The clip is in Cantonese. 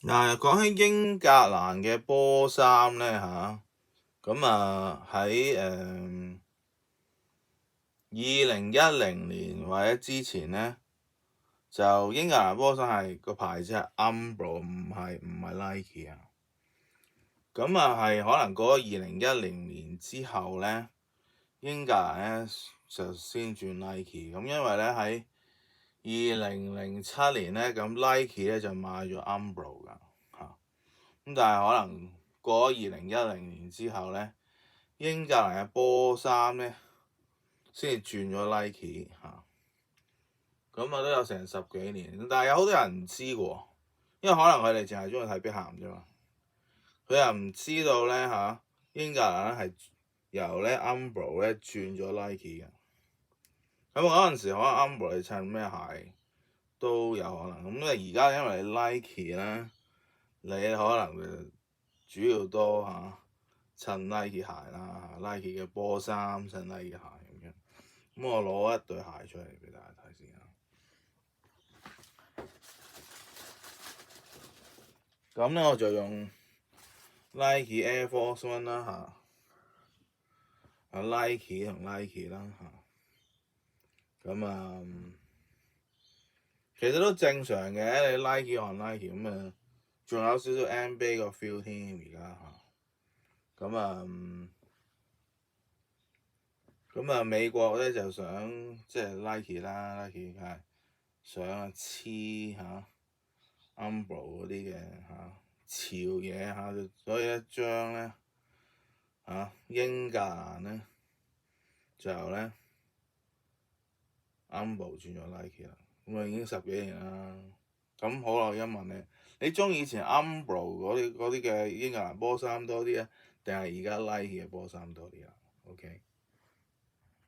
嗱，講起英格蘭嘅波衫咧咁喺2010年或者之前咧，就英格蘭波衫係個牌子係 Umbro，唔係 Nike 啊。咁係可能過咗2010年之後咧，英格蘭咧就先轉 Nike。咁因為咧喺2007年咧，咁 Nike 咧就買咗 Umbro 噶咁但係可能過咗2010年之後咧，英格蘭嘅波衫咧先至轉咗 Nike 咁都有成10幾年，但係有好多人唔知喎，因為可能佢哋淨係中意睇碧咸啫嘛，佢又唔知道咧英格蘭咧係由咧 Umbro 咧轉咗 Nike 嘅。咁嗰陣時可能 Umbro 你襯咩鞋都有可能，咁而家因為你 Nike 咧，你可能主要多襯 Nike 鞋啦，Nike 嘅波衫襯 Nike 鞋咁樣。咁我攞一對鞋出嚟俾大家睇先咁咧我就用 Nike Air Force One 啦Nike 同 Nike 啦咁其實都正常嘅，你 Nike 同 Nike 咁仲有少少 NBA 個 feel 添而家咁美國咧就想即係 Nike 啦，Nike 係想黐Umbro 嗰啲嘅潮嘢所以一張咧英格蘭咧就咧 Umbro 轉咗 Nike 啦，咁已經10幾年啦。咁好啦，我而家問你中意以前 Umbro 嗰啲嘅英格蘭波衫多啲啊，定係而家 Nike 嘅波衫多啲啊？OK。